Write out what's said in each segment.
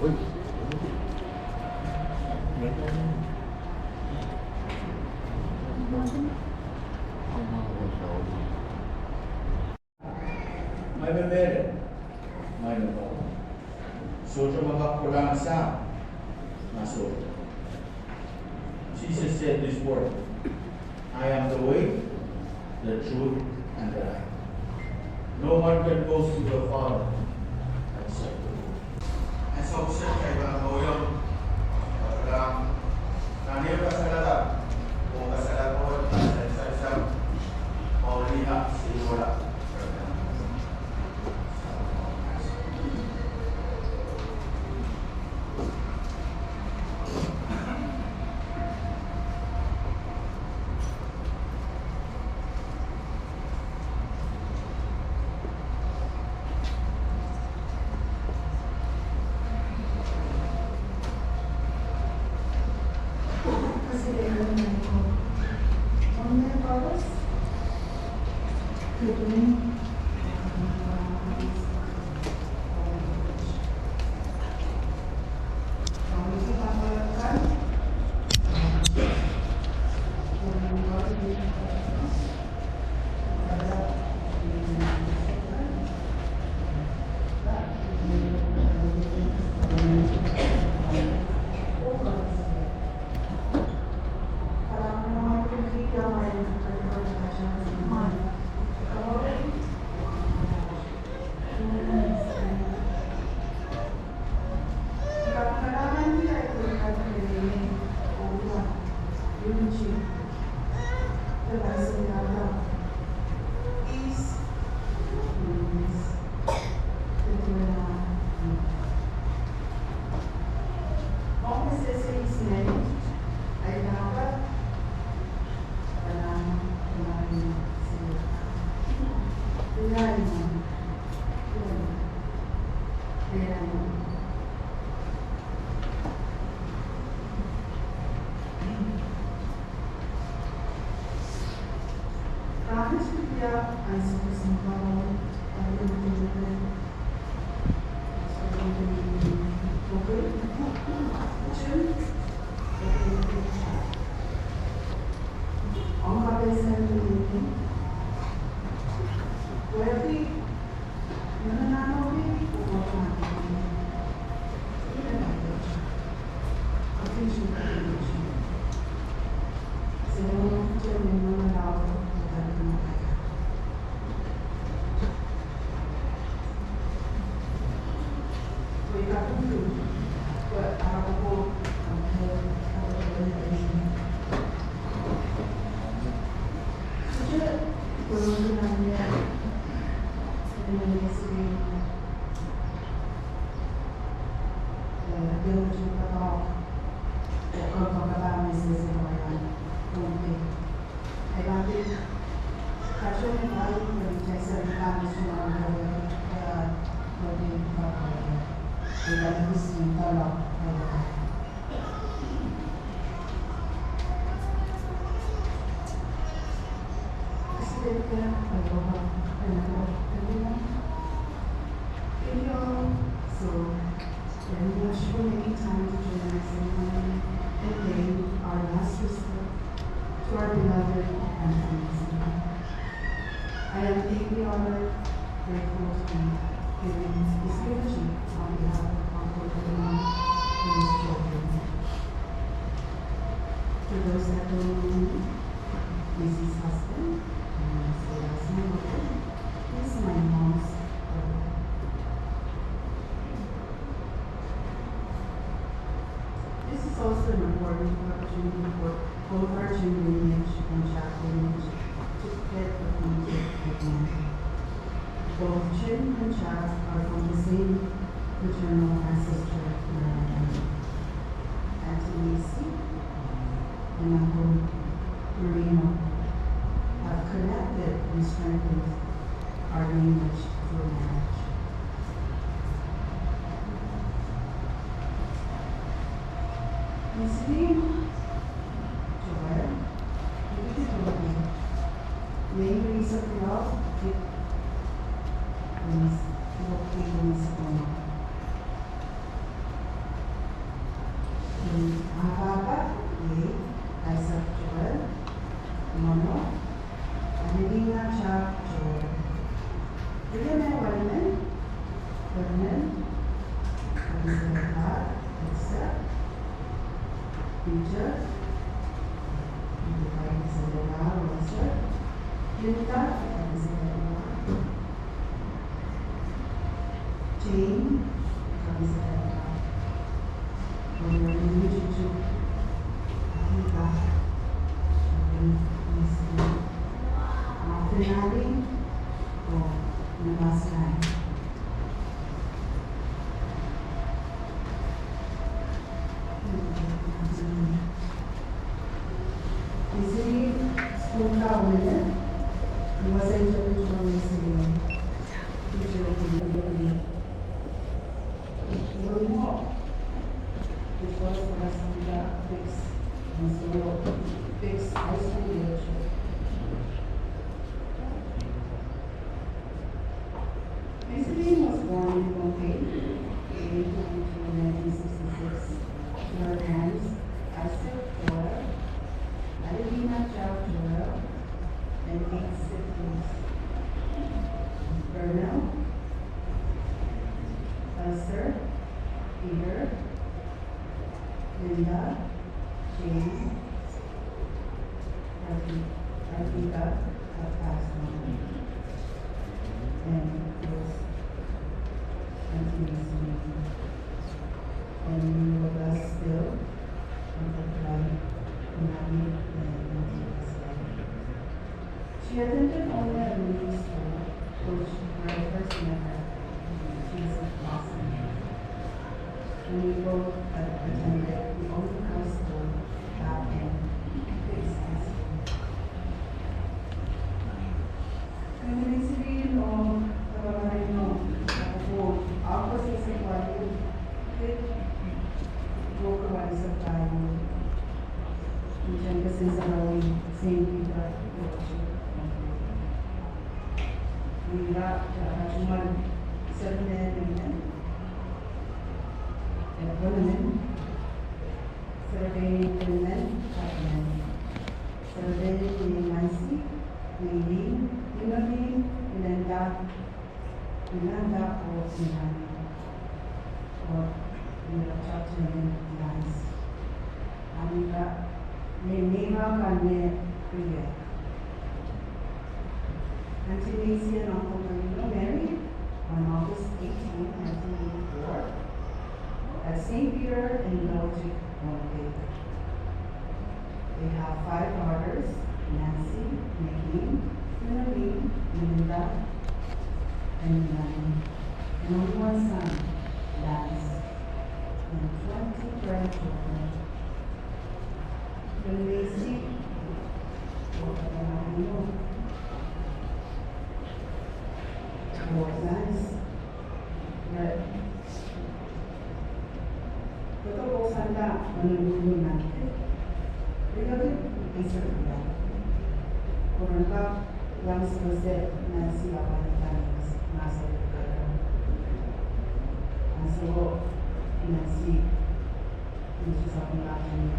May bebere, may nito. Sojo makakulang sa naso. Jesus said this word, I am the way, the truth, and the life. No one can go to the Father except through me. And so siya kay Banghoyon, nandiyo kasalatan, o kasalatan sa isang Paulina, Sinula. Teacher, camisa de la rosa, Junta, camisa de la Jane, camisa de la Chuchu, Anita, Finale, or Namaskar. Easily spoon का होने वैसे ही जो कुछ हम इसलिए teacher के लिए one more which was for us to fix and so fix high school leadership. Easily was born in Bombay in 1966. Her parents Esther Flora, Adelina Chow Joel, and 8 siblings. Bernal, Esther, Peter, Linda, James, Arvika have passed on, and those continues to be. And we will bless still until God will not be She attended only a religious school, which where I first met her. She was awesome. And we both attended the only high school back in Big High School. Feminicity no opposite sexuality vocalize sa tayo. Diyan kasi sa rawin, same kita. Mira, cuma sebenarnya ekonomi, sebagai dengan sebagai masih ini, Inanda or Sinani or nice. Amiga, nema kanya priya. Antonasia and Uncle Marino married on August 18, 1984 at St. Peter in Belgium, Norway. They have 5 daughters, Nancy, Nadine, Melanie, Linda, and Melanie, and only one son, Lance, and 20 grandchildren. When they see was nice. But totoo sanda menunggu nanti. Relatif bisa tidak. Kurangkah yang selesai nasi apa yang nasi berkata. Nasi nasi nasi satu lagi.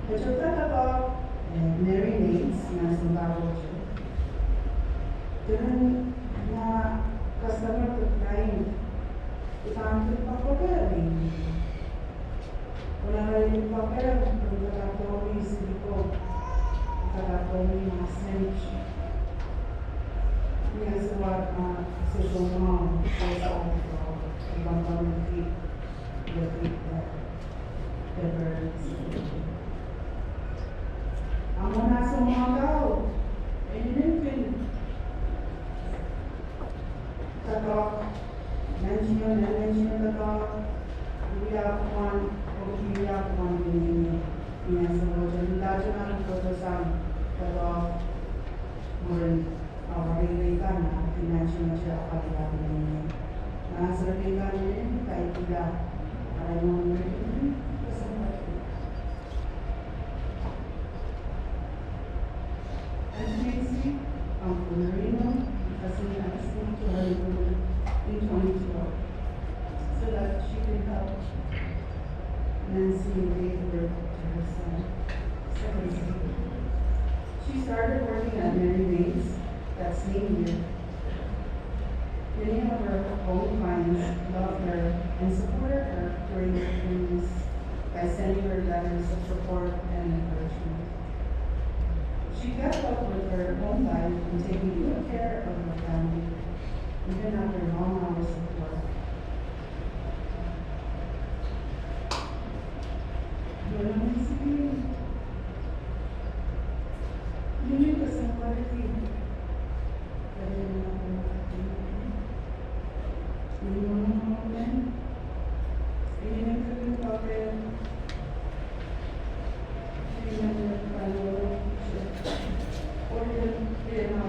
Betul kata Mary Nates nasi baru. Dengan na customer to client, ikanto papel ni. Wala na yung papel, kung nakatomi siliko, nakatomi message. Niya sa what sa sumang, sa ibang pamilya, the birds. Ang mga sumagaw, ayun talk, mention the talk, we have one in National Photosam, the talk, our Americana, the national Chapala, Nasser Pigan, Kaitila, I know as you see, Uncle Marino, President asking to her in 2012 so that she could help Nancy and give birth to her son. She started working at Mary Nates that same year. Many of her own clients loved her and supported her during this even after long hours of work. Yo no decidí, yo nunca se puede decir, pero yo no puedo decir. Y yo no ven, y yo nunca vi papel, y yo no vi calor, porque yo no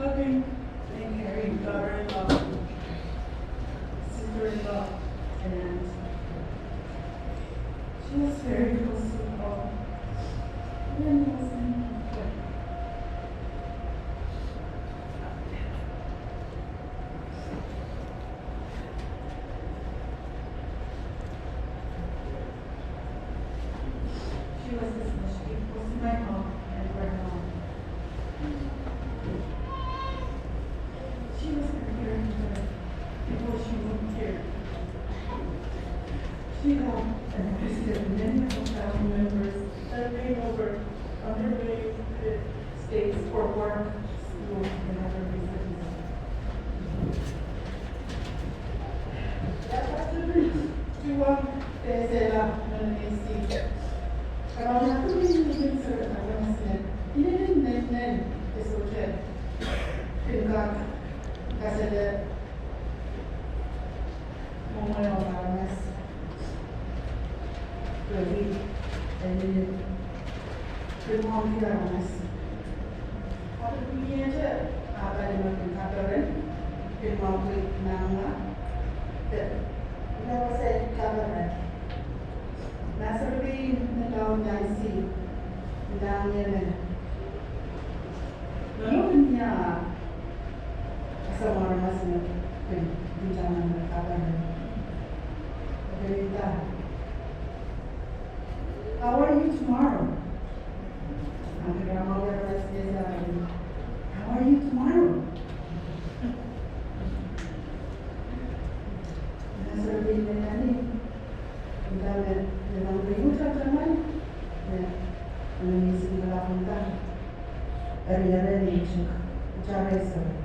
loving and caring daughter-in-law, sister-in-law, and aunt. She was very close to all. Then wasn't she was my mom and grandma. She was preparing her before she moved here. She helped and visited many of her family members that came over on their way to the States for work, school, and other reasons. Kalau aku ni mungkin surat apa masih ini nen esok tinggal kasih dia mau orang mas jadi ini rumah kita mas kalau begini aja apa yang makin kabaran rumah kita nama kita masih kabaran nasa rin na daw niya si Daniel noon niya kasama mas na pinjaman na kabaran Berita, how are you tomorrow? Ang grandmother was saying, how are you tomorrow? Nasabi niya ni ang dami ng ributan naman. Nanisip na lang ka. Ari-ari ni Charesa.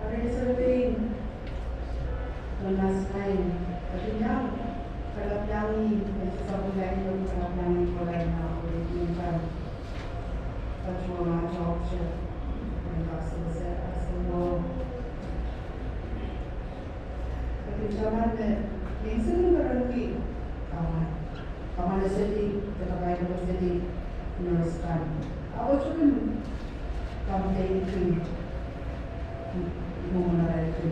Ari-ari Mas lain, tapi yang kalau yang sesuatu lain yang kalau yang boleh nak boleh diimpan, cuma job je, mereka selesai semua. Tapi zaman ni semua berhenti, kawan sedih, tetapi bersedih meneruskan. Awak juga kamu itu memenuhi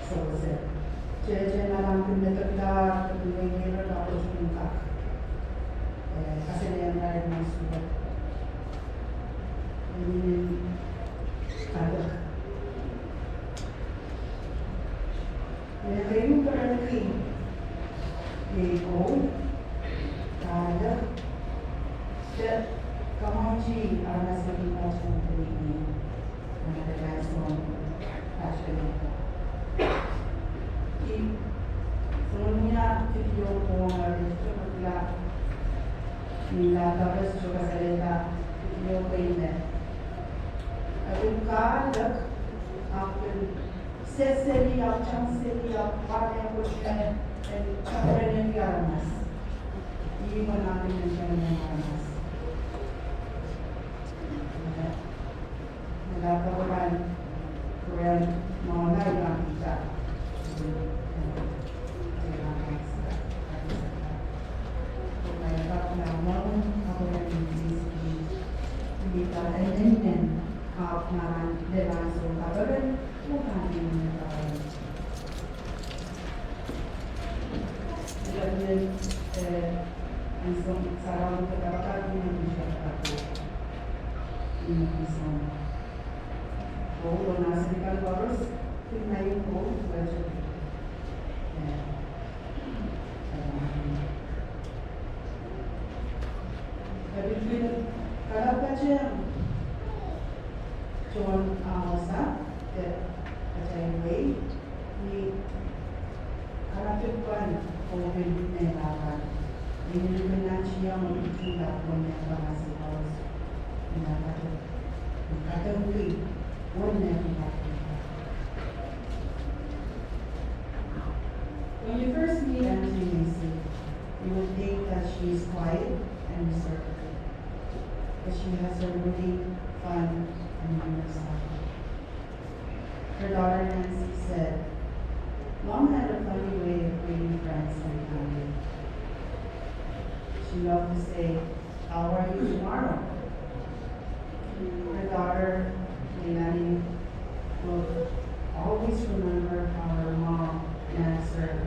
selesai. Jadi nama kita terkadang mengira harus minta hasil yang lain masuk. Ini ada. Yang kayu berarti ego, ada. Setiap kamu anak io con la tabas juga salita io quindi educar after seseli al chanseli al parne kushne chaprene yarmas iyi manati menşene yarmas Nada kawan Korean mau yang kita Kalau baca John Amosa, baca yang baik, ni harapkan orang negara ini dengan siapa mungkin tak punya bahasa harus mendapat kata mungkin orang negara. When you first meet Auntie Macy, you would think that she is quiet and reserved. But she has a really fun and humorous side. Her daughter Nancy said, Mom had a funny way of greeting friends and family. She loved to say, how are you tomorrow? Her daughter, Leilani, will always remember how her mom answered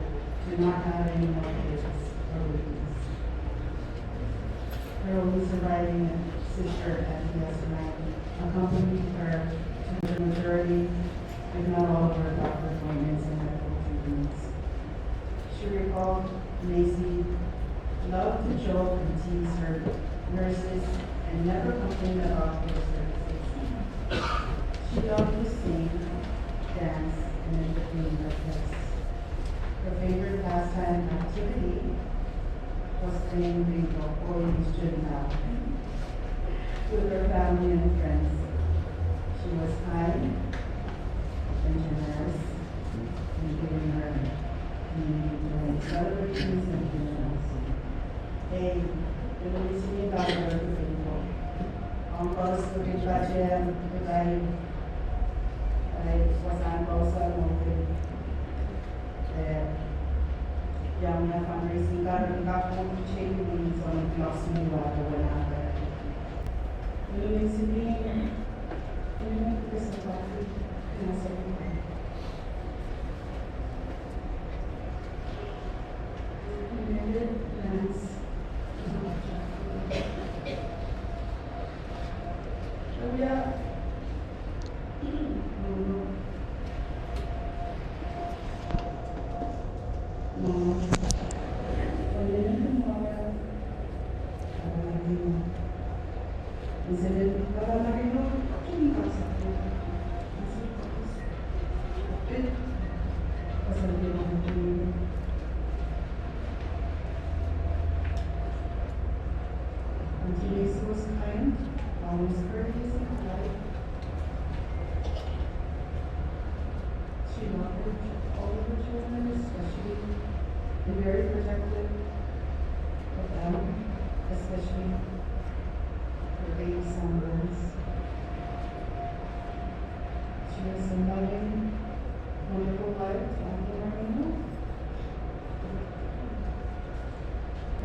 to not have any more kids or weakness. Her only surviving sister at DS9 accompanied her to the majority, if not all, of her doctor appointments and medical treatments. She recalled Macy loved to joke and tease her nurses and never complained about her services. She loved to sing, dance, and entertain her guests. Her favorite pastime activity was playing bingo or in student house with her family and friends. She was kind and generous in giving her community during celebrations and funerals. Dulu di sini kami berbingo. Ongkos untuk baca berbaik suasana kawasan maupun yang fundraising kan kampung kecil di zona kelas 2 atau Wanaka. Dulu di sini ini kesempatan kesempatan.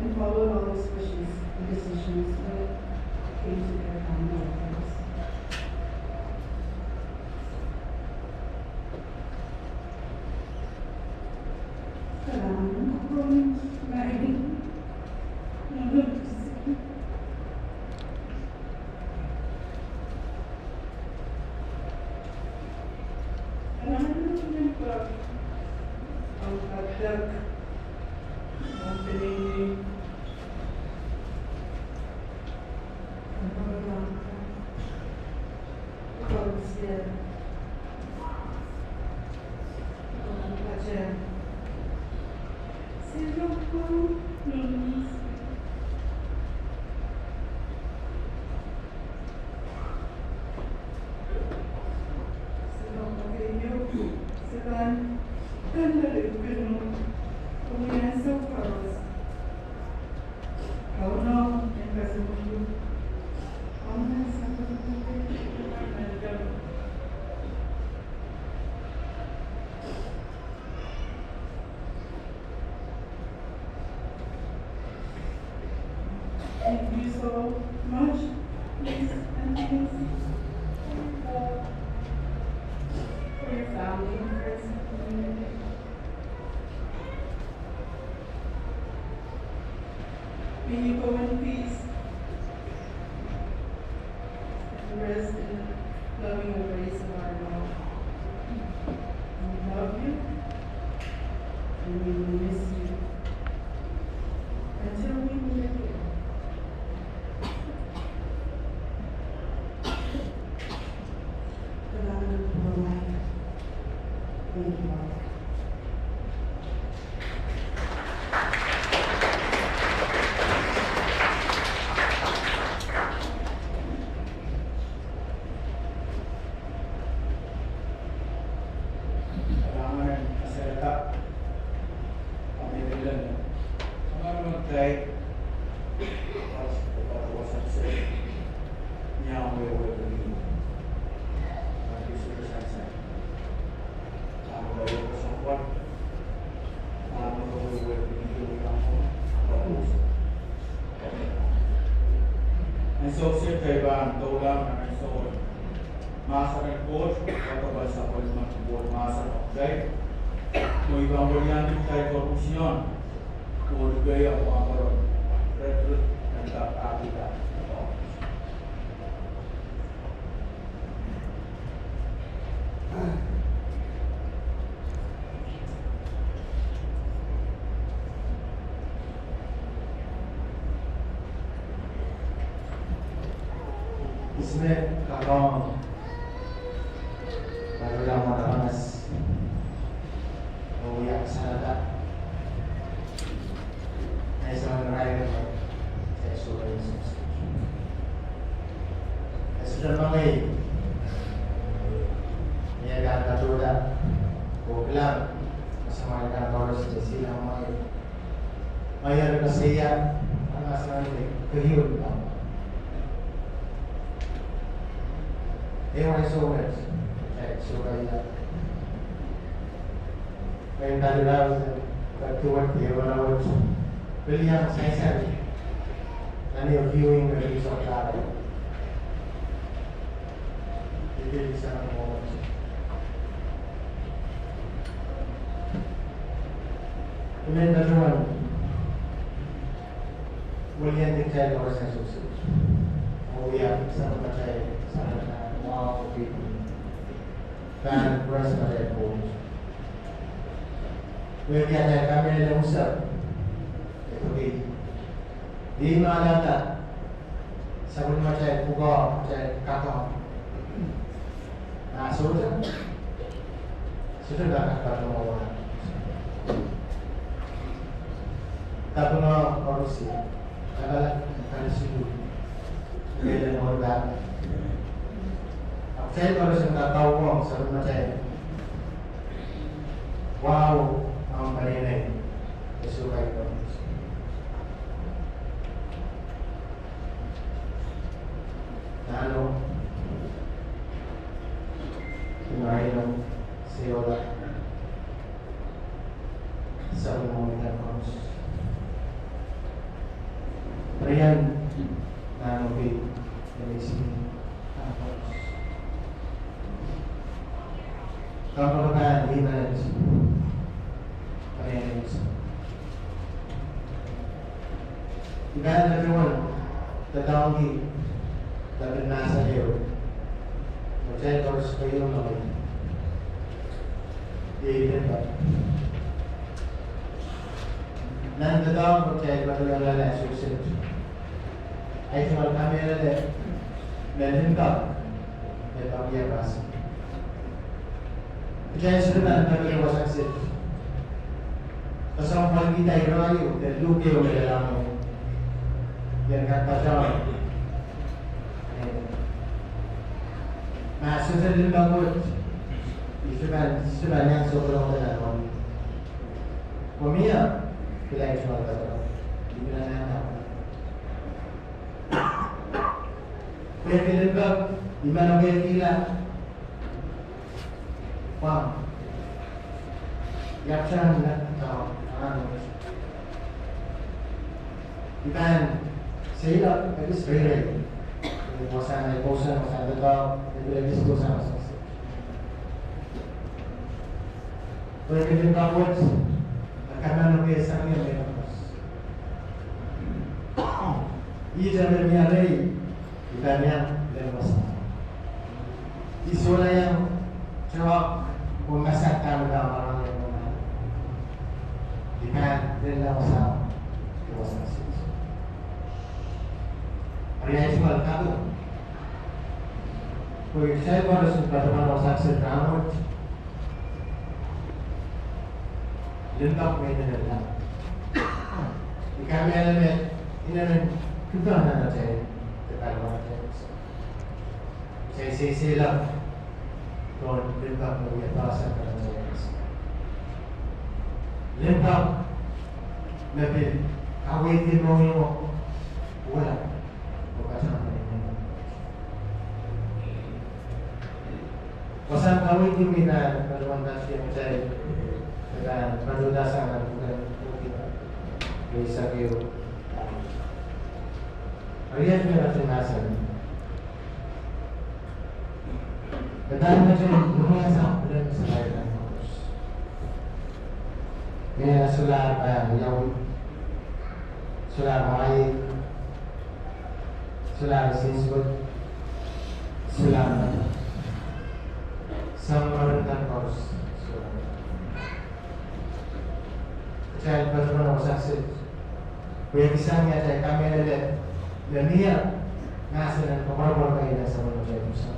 And followed all those wishes and decisions that came to their family affairs. May you go in peace. And rest in the loving embrace of our Lord. We love you. And we will miss you. Until we meet again. Beloved of our life. Thank you, Lord. Kailangan masalita pamilihan mga mag-try wasak sa niya ang way dito. Pati sa sansa. Ang way ko sa kwat. Ang way dito ang tapos. Ang sosyo kay Van Dolang na ang sosyo. Masa ng coach, patobal sa pagmamahal buwan masa ng okay. Kung ibang variante tayo korupsyon, kung gaya ang mga karoon, recruit ng kapakita. इसमें काम Marulang matamas uyak sanata ay sa mga raya sa isura ng Yesus. Ay sudah mangay niya kakatuda o kelam kasama ng oras sa silang mga mayroon na siya ang asal kehidupan lang. Ewan so much. So kaya when that allows toward the overall brilliant science and you're viewing the use of that it is a moment and then the one brilliant detail or sense of self we have some material some wow people dan beras pada pun. Kemudian kami ada usap, itu di mana tak sebelum macam buka macam kakak. Nah sudah dah kakak orang. Tak pernah korupsi, adalah dari situ dia orang. Saya baru sempat tahu kok sebelum saya. Wow, ang parinay. Isukay ko. Na ano? Kumain ng siyola. Sa mga cross. Riyan na ano ba? Kapag hinat parehas. Ibahan na naman tatawagi dapat nasa iyo. Magsayin ko sa kayo naman. Iitin ba? Nandatawag magsayin ba talaga na susunod? Ay sumal kami na meron ka. Ito ang iyabasa. Kaya sudah bagi wasak pasal pagi kita irayu dan lupa yang dalam yang kata jawab. Nah sudah dibangun sudah yang sebelum dalam pemia pilih soal kata di mana yang pilih di mana pilih Wow. Yapacağım tamam. Iban, sila habis beri. Masalah bosan, masalah dendam, itu lagi bosan masalah. Kalau kita buat, karena nabi sang yang menos. Jeremiah ikannya lemas. Isulah yang jawab memasakkan gambaran yang mana. Ikan lemas lemas. Hari ini cuma kado. Kau saya pada sudah masak sedang. Lengkap mainan. Ikan elemen ini kita nak cari dekat mana cari. Saya silam. Tuan lengkap melihat bahasa kerana lengkap lebih awet di mau wala bukan sama ini. Pasal awet di mina kalau anda siapa cari dengan pada dasar bukan bisa kau. Hari ini ada jenazah. Betul macam dunia sampai selesai. Ini sudah yang sudah mai, sudah siswa, sudah samaran kurs. Saya berjumpa saksi. Boleh kisahnya saya kami ada dan dia ngasih dan pembawa kaidah sama macam itu.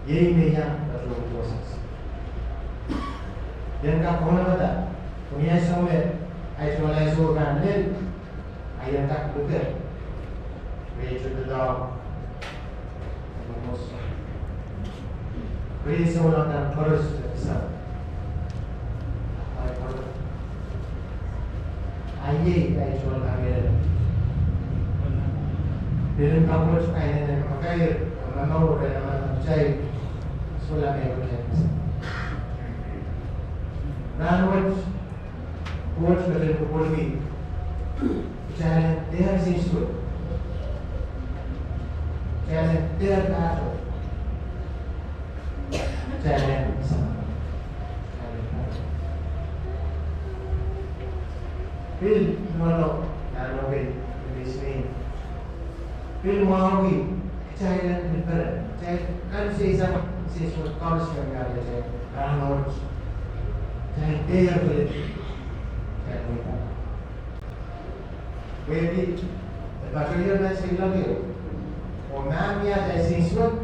Ini yang berlaku saksi. Dan kalau mana ada punya sampai isolasi organ dan ayat tak betul. Begitu dah. Begitu orang terus besar. Ayat isolasi kami. Dalam kampus ayat yang pakai nama dan nama saya sudah mengikuti. Language, words betul kupulmi. Jangan dia siswa. Jangan dia kata. Jangan sama. Bil malu, lalu bil bismi. Bil mawi, jangan berper. Kan sisa siswa kalau sekarang ada saya. Language. Jangan dia boleh. Jangan lupa. Jadi, bagian saya lagi. Orangnya saya siswa,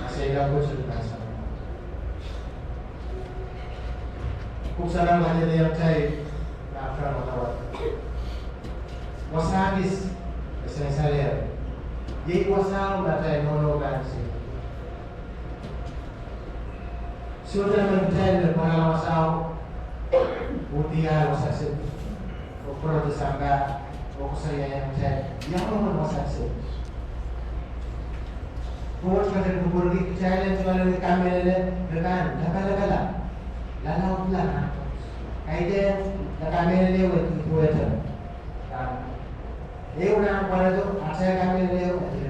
saya lakukan sesuatu. Kusaran hanya dia cai, nafsu matawat. Wasabis, saya. Jadi wasal baca nono gansi. Sudah menjadi para wasau Mutia wasaksi Ukura disangka Ukusaya yang menjadi Yang wasaksi Kuwas kata kubur di kecailan Jualan di kamera Dengan Laka-laka Lalau pula Kaitan Na kamera dia Waktu itu Dia unang pada tu Asal kamera dia Waktu itu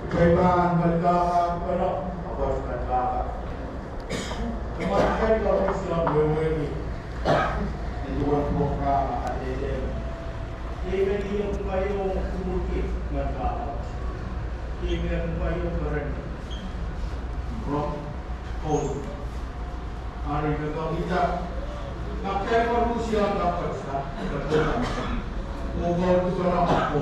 May bahan malgaka ka na, abas malgaka. Kemarin kalau Islam berwiri, dijual buka ada. Ini dia payung mungkin malgaka. Ini payung keren. Rock hold. Hari kita tidak nak cakap Rusia dapat sah. Mobile tu kalau apa?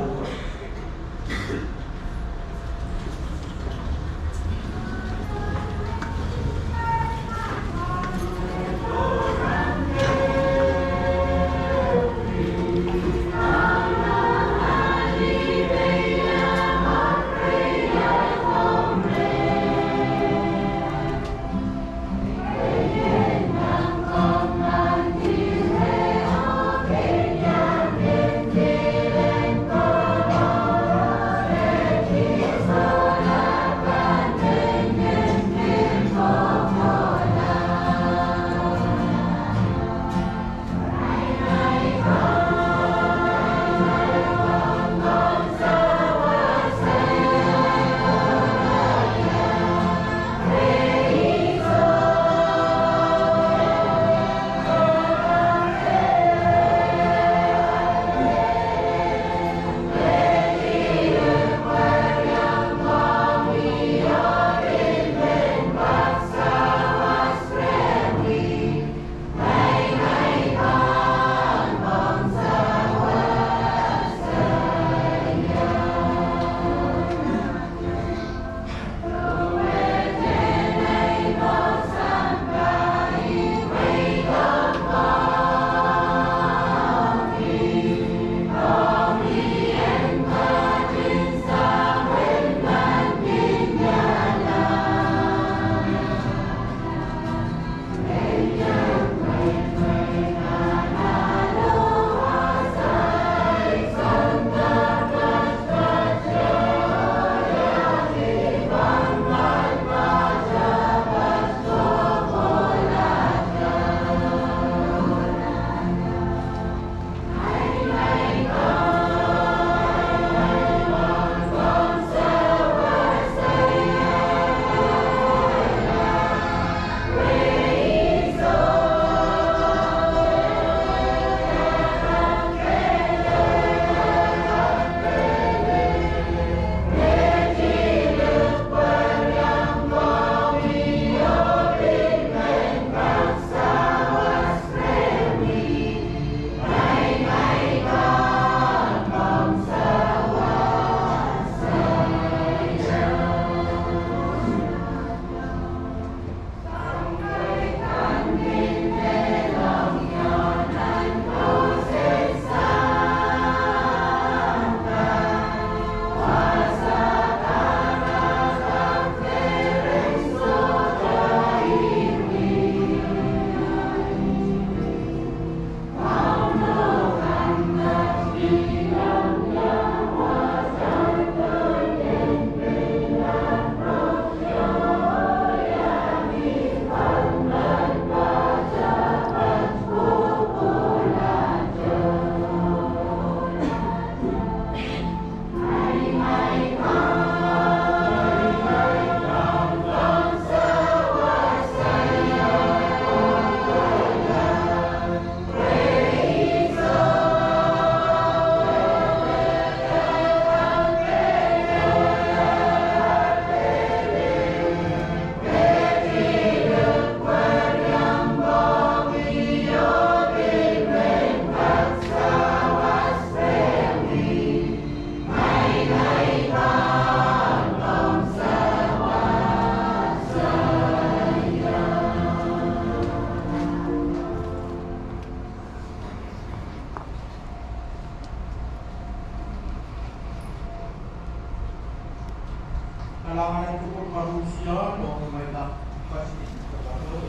Kalangan yang cukup manusia mau mereka pasti terbantu.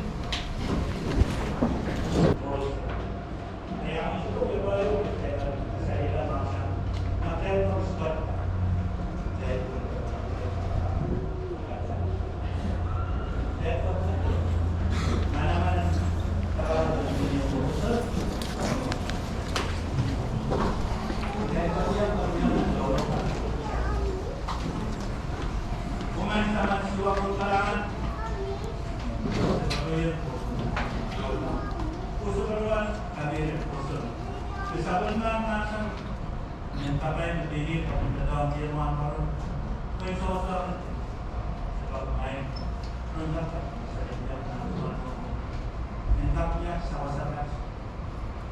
Yang itu baru saya masa materi harus buat mana-mana kalau punya proses naman sa masiwa kong kalangan. Puso karuan, kami rin puso. Isapan na ang nasa, yang tapay na tingin, kung dadawang dia mga karoon. Kung sosa, sa pagmain, nung dapat, sa inyo na tuwan mo. Yang tapya, sa wasakas.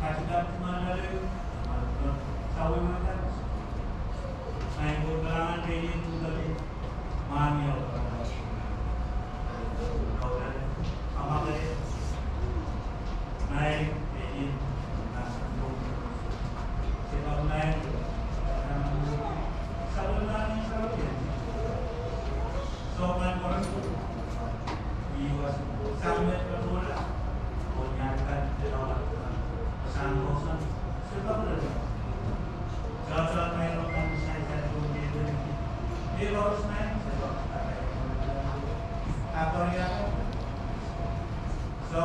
Kasi dapat manalo, sawi mga karos. May kailangan tingin kung dali, mami o karos. Amakay, may tingin, nasa buong. Sinaw na yun, sa ulan ng sarapin. So, man ko rin po, iwas samit katula, o nyatan, tinawag, pasangosan, sa paglalang. Sa mayroon kang sa kung dito, iwas na yun, sa paglalang. Ator yan, so,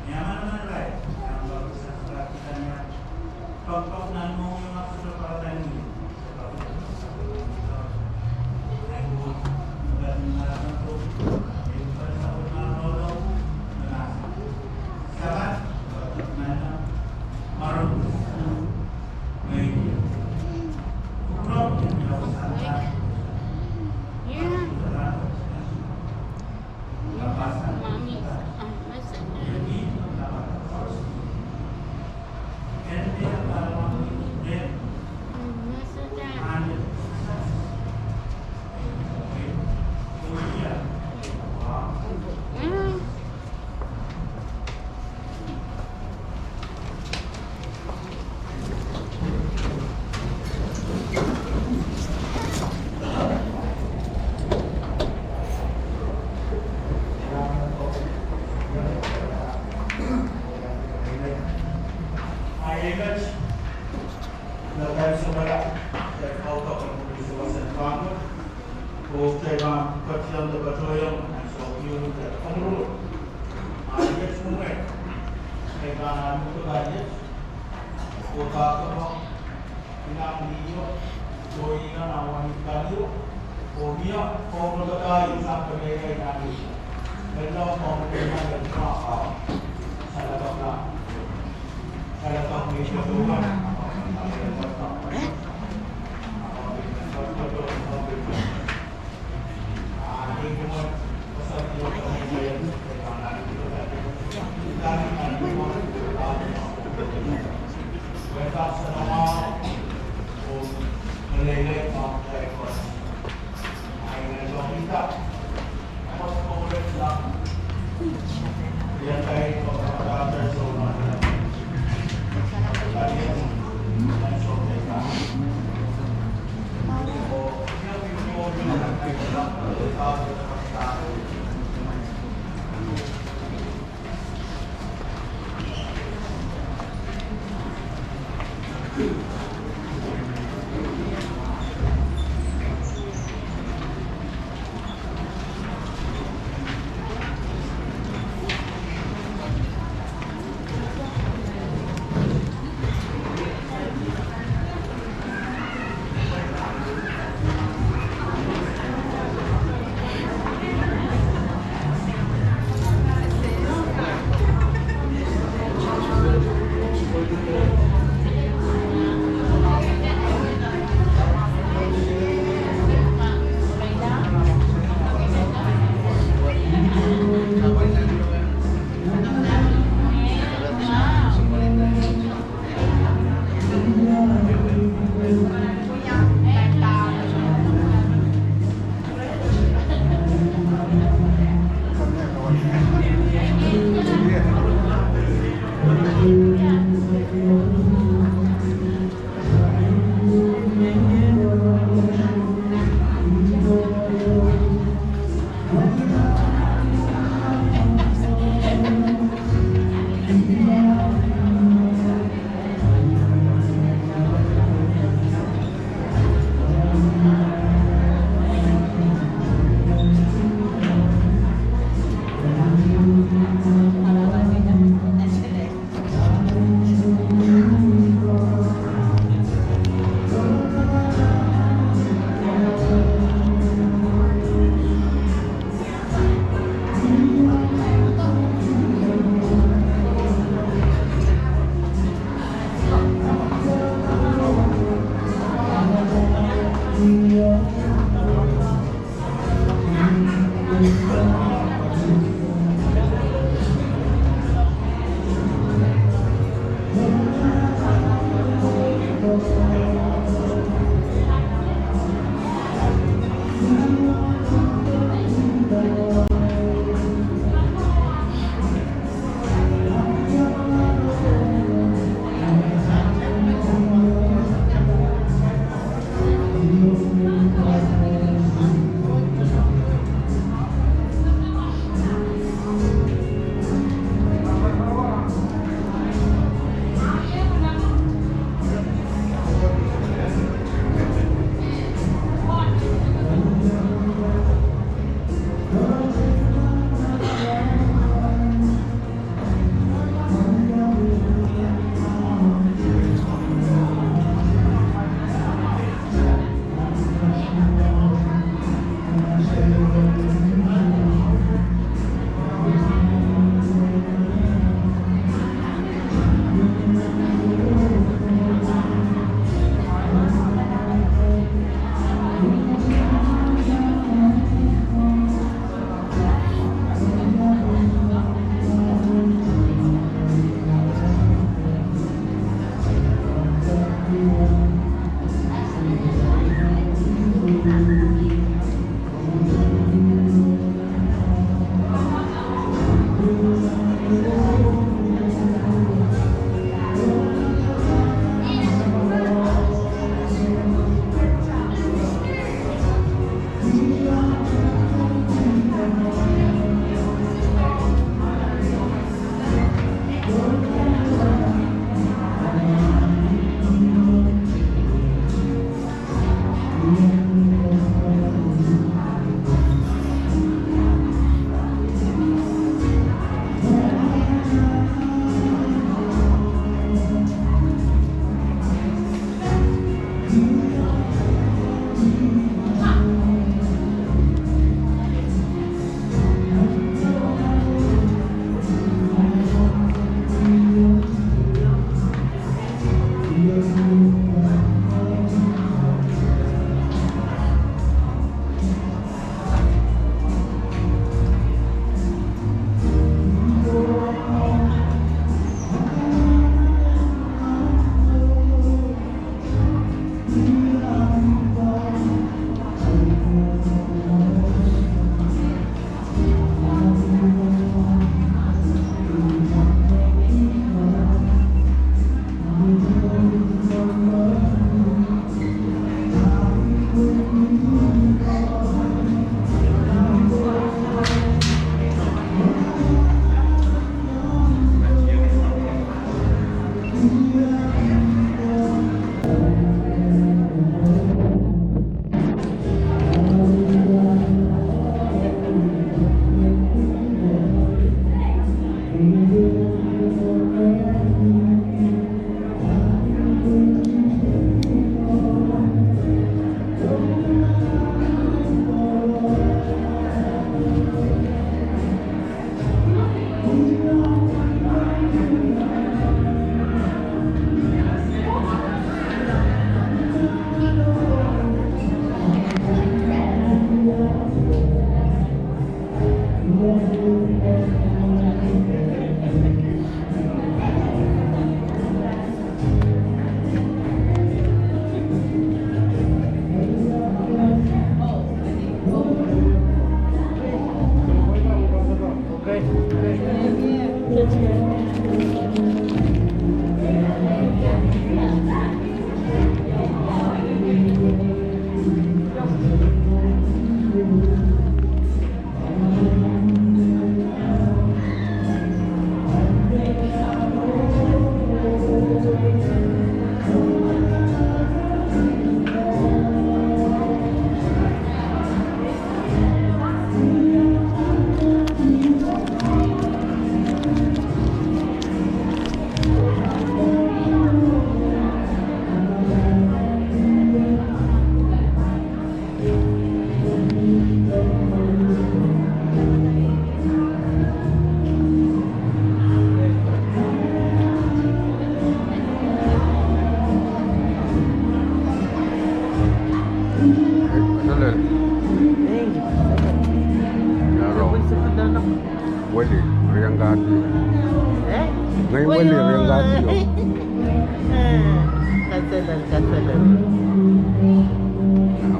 nyaman naman rin, ang bago sa kalakitan niya, pagpag na mo yung mga susunod niyo.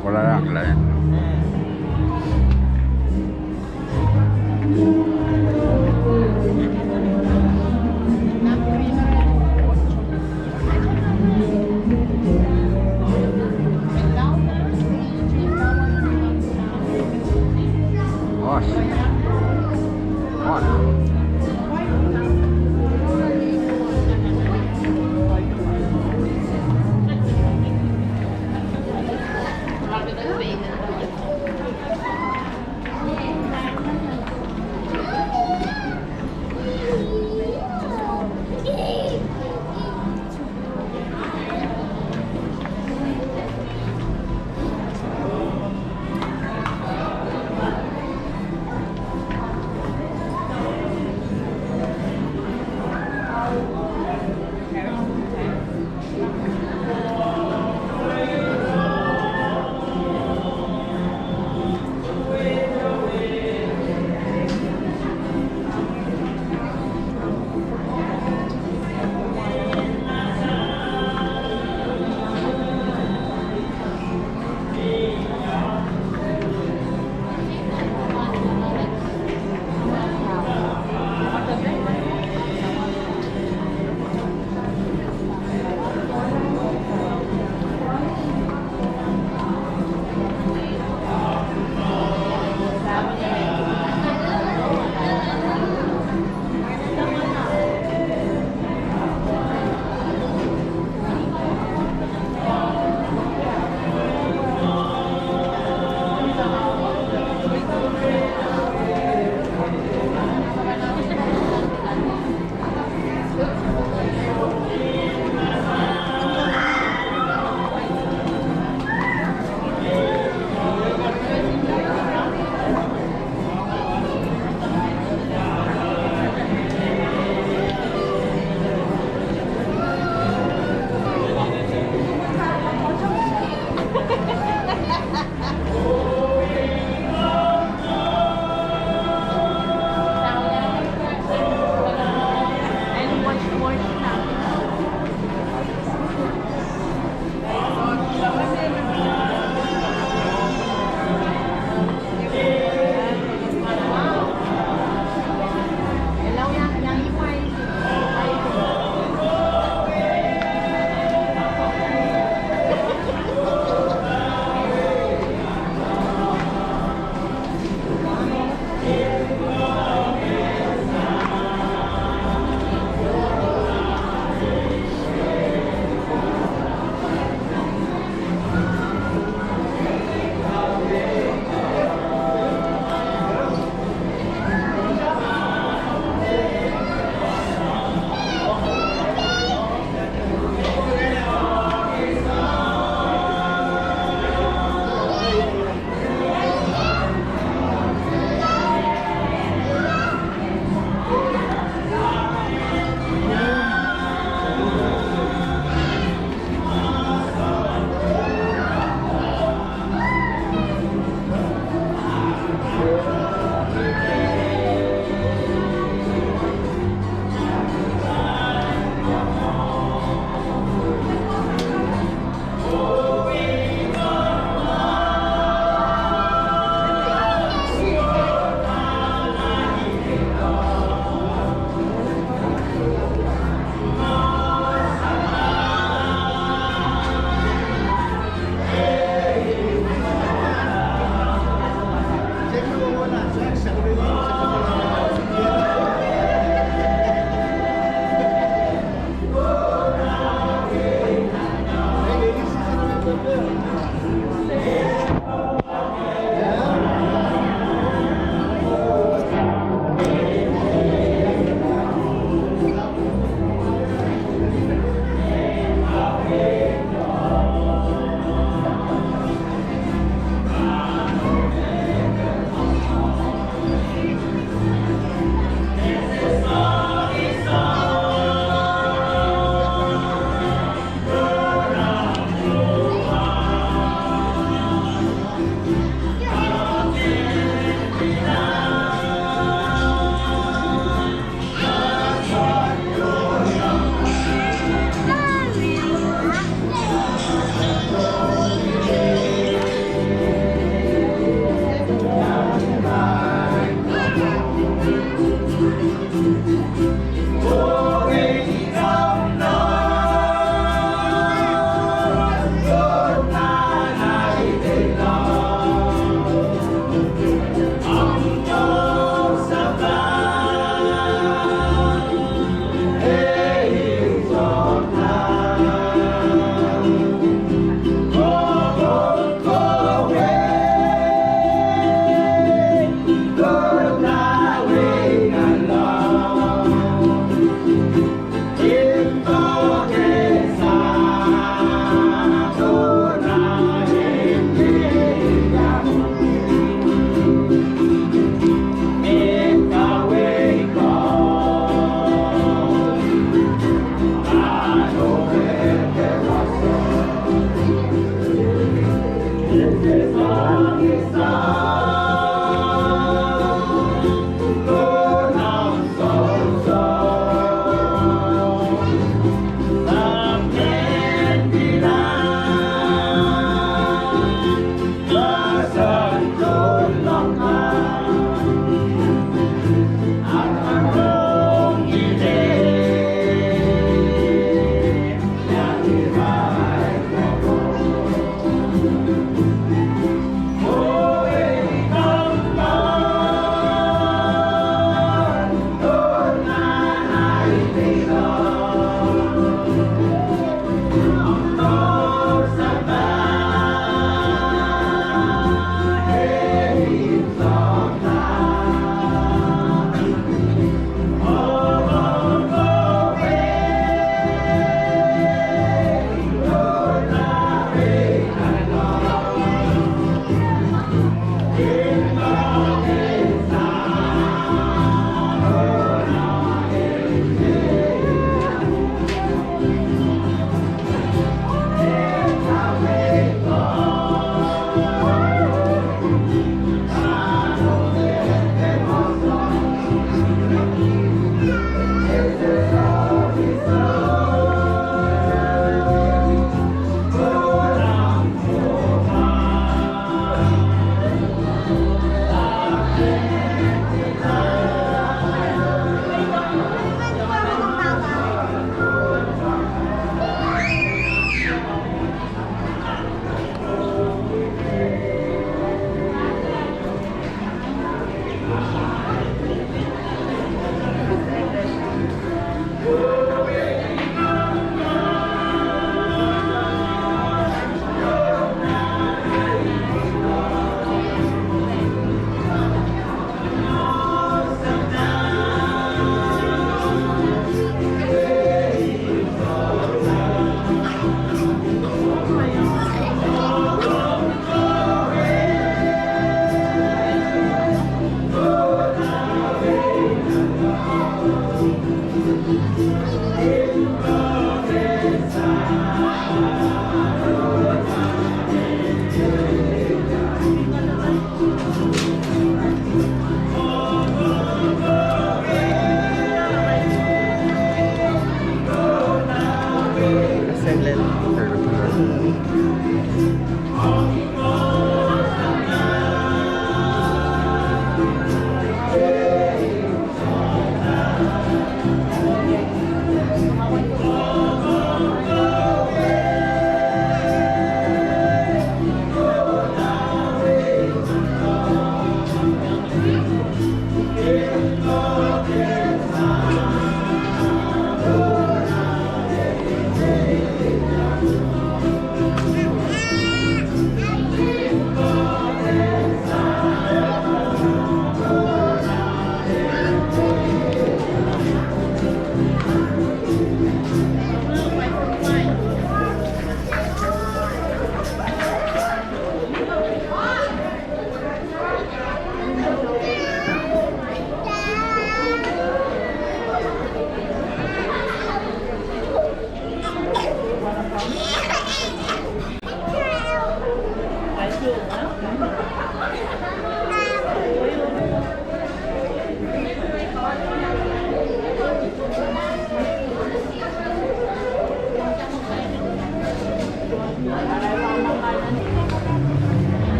Wala lang lain. Bos. Mon.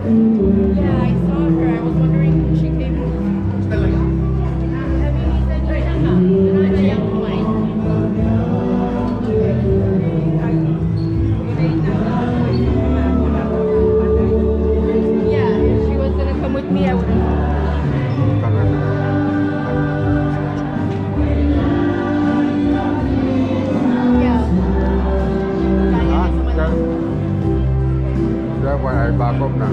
Yeah, I saw her. I was wondering who she came with. Yeah, if she was gonna come with me, I would have. Yeah. Ah, dia buat air bakop na.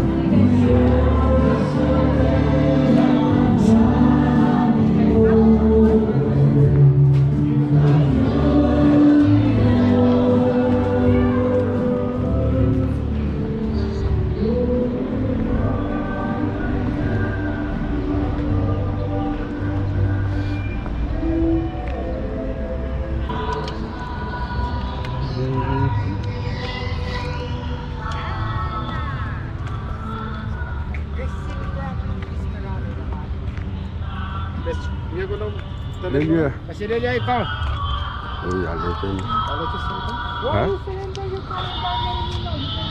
Dia. Kasi dia ikaw. Oh, ya lekin. Kalau tu Ha? Surrender your car and buy me.